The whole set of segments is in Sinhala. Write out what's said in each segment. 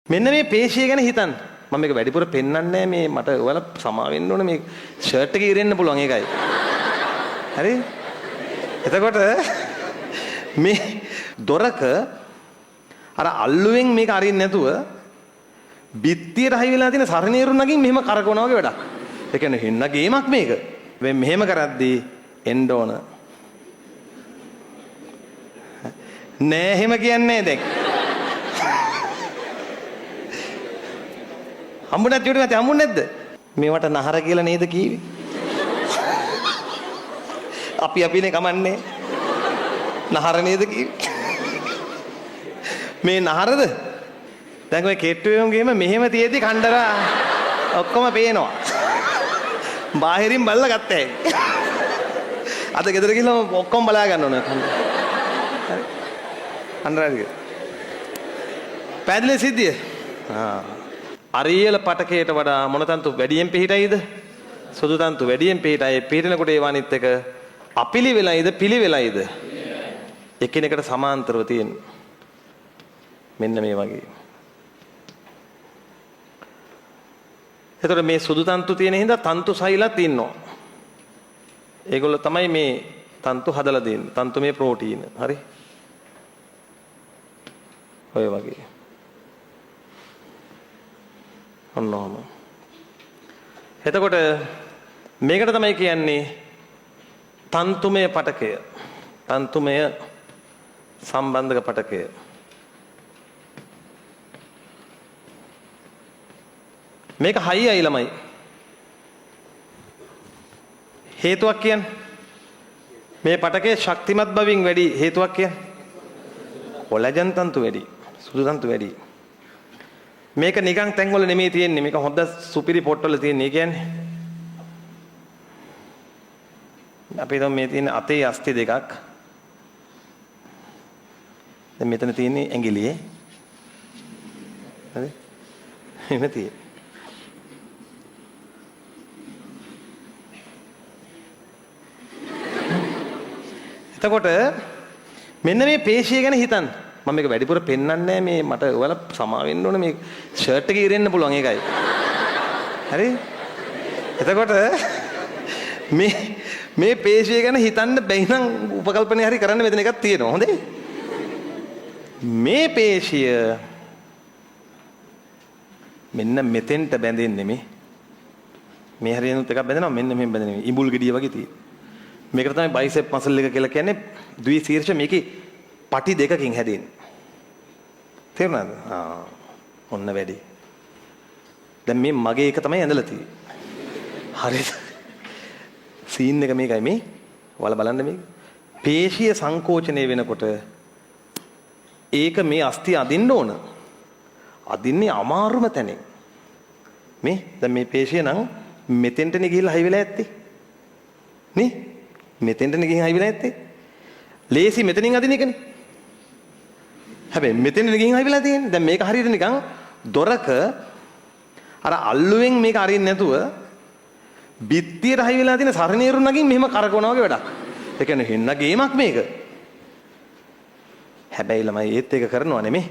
මෙන්න මේ පේශිය ගැන හිතන්න. මම මේක වැඩිපුර පෙන්වන්නේ මේ මට ඔයාලා සමා වෙන්න ඕනේ මේ ෂර්ට් එකේ ඉරෙන්න පුළුවන් ඒකයි. හරි? එතකොට මේ දොරක අර අල්ලුවෙන් මේක අරින්න නැතුව බිත්තියට හයි වෙලා තියෙන සරණේරු නගින් මෙහෙම කරකවනවා වගේ වැඩක්. ඒ කියන්නේ හින්න ගේමක් මේක. මේ මෙහෙම කරද්දී එන්න ඕන. නෑ එහෙම කියන්නේ දැන්. හම්බුනේ නැති උඩ හම්බුනේ නැද්ද? මේවට නහර කියලා නේද කීවේ? අපිනේ කමන්නේ. නහර නේද කීවේ? මේ නහරද? දැන් ඔය කෙට්ටුවෙම ගේම මෙහෙම තියෙද්දි කණ්ඩරා ඔක්කොම පේනවා. බාහිරින් බල්ලා ගත්තේ. අද ගෙදර ගිහලා ඔක්කොම බලා ගන්න ඕන. හරි. අන්රාරික. පැදලේ සිද්ධිය. අරියල පටකයට වඩා මොන තන්තු වැඩියෙන් පිහිටයිද? සුදු තන්තු වැඩියෙන් පිහිටයි. පිහිටනකොට ඒ වනිත් එක අපිලි වෙලයිද පිළිවෙලයිද? එකිනෙකට සමාන්තරව තියෙන. මෙන්න මේ වගේ. එතකොට මේ සුදු තන්තු තියෙන හින්දා තන්තු සෛලත් ඉන්නවා. ඒගොල්ලෝ තමයි මේ තන්තු හදලා දෙන්නේ. තන්තු මේ ප්‍රෝටීන. හරි? ඔය වගේ. ඔන්නෝම. එතකොට මේකට තමයි කියන්නේ තන්තුමය පටකය. තන්තුමය සම්බන්ධක පටකය. මේක හයි අයි ළමයි. හේතුවක් කියන්නේ මේ පටකයේ ශක්තිමත් බවින් වැඩි හේතුවක් කියන්නේ කොලජන් තන්තු වැඩි, සුදු තන්තු වැඩි. මේක නිකන් තැන්වල නෙමෙයි තියෙන්නේ. මේක හොඳ සුපිරි පොට්ටවල තියෙන්නේ. කියන්නේ අපි හිතමු මේ තියෙන අතේ අස්ථි දෙකක්. දැන් මෙතන තියෙන්නේ ඇඟිලියේ. හරි? එහෙම තියෙන්නේ. එතකොට මෙන්න මේ පේශිය ගැන හිතන්න. මම මේක වැඩිපුර පෙන්වන්නේ මේ මට ඔයාලා සමා වෙන්න ඕනේ මේ ෂර්ට් එකේ ඉරෙන්න පුළුවන් ඒකයි. හරි? එතකොට මේ පේශිය ගැන හිතන්න බැයි නම් උපකල්පනය හරි කරන්න මෙතන එකක් තියෙනවා. හොඳේ? මේ පේශිය මෙන්න මෙතෙන්ට බැඳෙන්නේ මේ හරියනුත් එකක් බැඳෙනවා මෙන්න මෙහෙම බැඳෙනවා. ඉඹුල් ගෙඩිය වගේ තියෙනවා. මේකට තමයි බයිසෙප් මසල් එක කියලා කියන්නේ. ද්විශීර්ෂ මේකේ පටි දෙකකින් හැදෙන්නේ. තේරුණාද? ඔන්න වැඩි. දැන් මේ මගේ එක තමයි ඇඳලා තියෙන්නේ. හරිද? සීන් එක මේකයි මේ. ඔයාලා බලන්න මේක. පේශිය සංකෝචනය වෙනකොට ඒක මේ අස්තිය අදින්න ඕන. අදින්නේ අමාරුම තැනින්. මේ දැන් මේ පේශිය නම් මෙතෙන්ටනේ ගිහිල්ලා හයි වෙලා ඇත්තේ. නේ? මෙතෙන්ටනේ ගිහින් හයි වෙලා ඇත්තේ. ලේසි මෙතනින් අදින එකනේ. හැබැයි මෙතෙන්ටනේ ගිහින් හයි වෙලා තියෙන්නේ. දැන් මේක හරියට නිකන් දොරක අර අල්ලුවෙන් මේක අරින්න නැතුව බිත්තියට හයි වෙලා තියෙන සරණේරු නගින් මෙහෙම කරකවනවා වගේ වැඩක්. ඒ කියන්නේ හින්න ගේමක් මේක. හැබැයි ළමයි ඒත් ඒක කරනවා නෙමෙයි.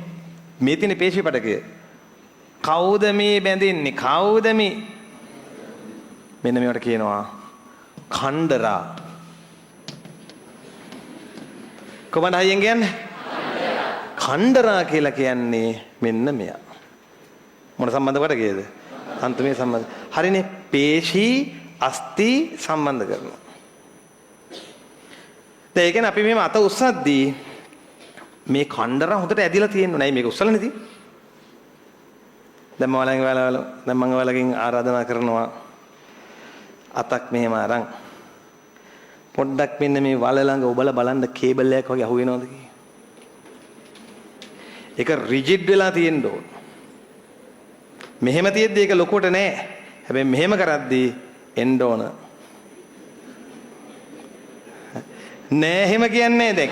මේ තියෙන පේශී පටකය. කවුද මේ බැඳෙන්නේ? කවුද මේ? මෙන්න මේවට කියනවා කණ්ඩරා. කොහොමද හයියෙන් කියන්නේ? කණ්ඩරා කියලා කියන්නේ මෙන්න මෙයා. මොන සම්බන්ධ කොටකේද? තන්තුමේ සම්බන්ධ. හරිනේ. පේශී අස්ථි සම්බන්ධ කරනවා. දැන් ඒ කියන්නේ අපි මෙහෙම අත උස්සද්දී මේ කණ්ඩරා හොඳට ඇදිලා තියෙන්නේ නැහැ. මේක උස්සලා නැති. දැන් මම ඔයාලගෙන් ආරාධනා කරනවා අතක් මෙහෙම අරන් පොඩ්ඩක් මෙන්න මේ වල ළඟ ඔබලා බලන්න කේබල් එකක් වගේ අහු වෙනවද කියලා. ඒක රිජිඩ් වෙලා තියෙන්න ඕන. මෙහෙම තියෙද්දි ඒක ලොකුවට නෑ. හැබැයි මෙහෙම කරද්දී එන්න ඕන. නෑ එහෙම කියන්නේ දැන්.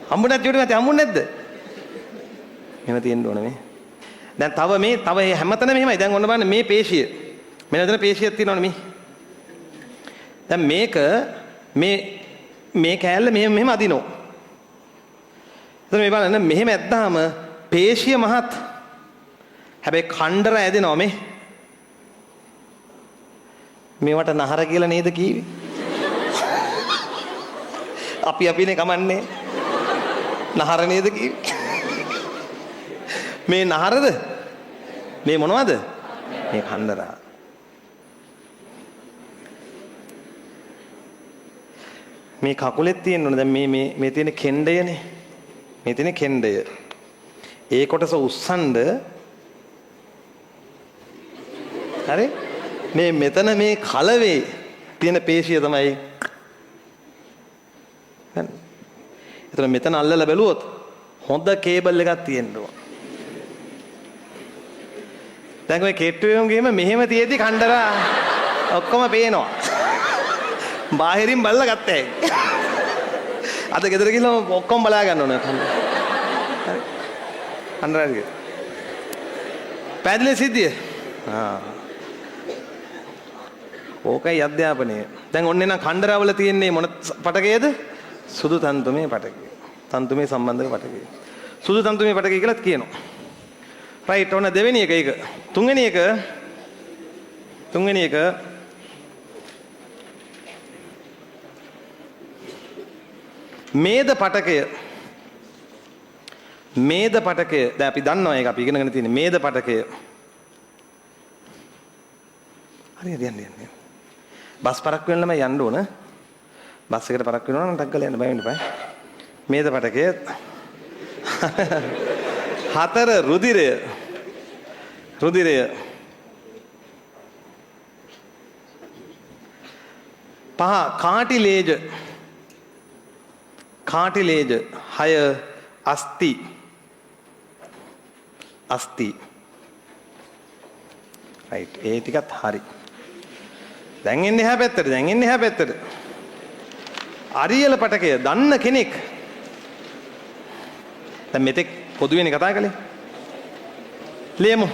හම්බුනේ නැති උඩ හම්බුනේ නැද්ද? මෙහෙම තියෙන්න ඕන මේ. දැන් තව හැමතැනම මෙහෙමයි. දැන් ඔන්න බලන්න මේ පේශිය. මෙන්න එතන පේශියක් තියෙනවනේ මේ. දැන් මේක මේ කෑල්ල මෙහෙම අදිනවා. එතන මේ බලන්න මෙහෙම ඇද්දාම පේශිය මහත්. හැබැයි කණ්ඩර ඇදෙනවා මේ. මේවට නහර කියලා නේද කීවේ? අපිනේ කමන්නේ. නහර නේද කීවේ? මේ නහරද? මේ මොනවද? මේ කණ්ඩරා. මේ කකුලෙත් තියෙන්න ඕනේ. දැන් මේ තියෙන කෙණ්ඩයනේ. මේ තියෙන කෙණ්ඩය. ඒ කොටස උස්සන්ඩ හරි? මේ මෙතන මේ කලවේ තියෙන පේශිය තමයි. එතන මෙතන අල්ලලා බැලුවොත් හොඳ කේබල් එකක් තියෙන්න ඕන. දැන් ඔය කෙට්ටුවෙන්ගේම මෙහෙම තියෙදි කණ්ඩරා ඔක්කොම පේනවා. බාහිරින් බලලා ගත්තේ. අද ගෙදර ගිහලා ඔක්කොම බලා ගන්න ඕන කණ්ඩරා. හරි. කණ්ඩරාගේ. පැහැදිලි සිද්ධිය. ඕකයි අධ්‍යාපනය. දැන් ඔන්න නම් කණ්ඩරාවල තියෙන්නේ මොන පටකයේද? සුදු තන්තුමේ පටකය. තන්තුමේ සම්බන්ධක පටකය. සුදු තන්තුමේ පටකය කියලා කියනවා. රයිට් ඔන්න දෙවෙනි එක ඒක. තුන්වෙනි එක මේද පටකය. මේද පටකය. දැන් අපි දන්නවා ඒක අපි ඉගෙනගෙන තියෙන මේද පටකය. හරියට යන්න. බස් පරක් වෙන ළමයි යන්න ඕන. බස් එකට පරක් වෙනවා නම් ටක් ගාලා යන්න බය වෙන්න බෑ. මේද පටකය. 4 රුධිරය. 5 කාටිලේජ. 6 අස්ථි. රයිට් ඒ ටිකත් හරි. දැන් එන්නේ එහා පැත්තට. අරියල පටකය දන්න කෙනෙක්. දැන් මෙතෙක් පොදුවෙන්නේ කතා කළේ. ලියමු.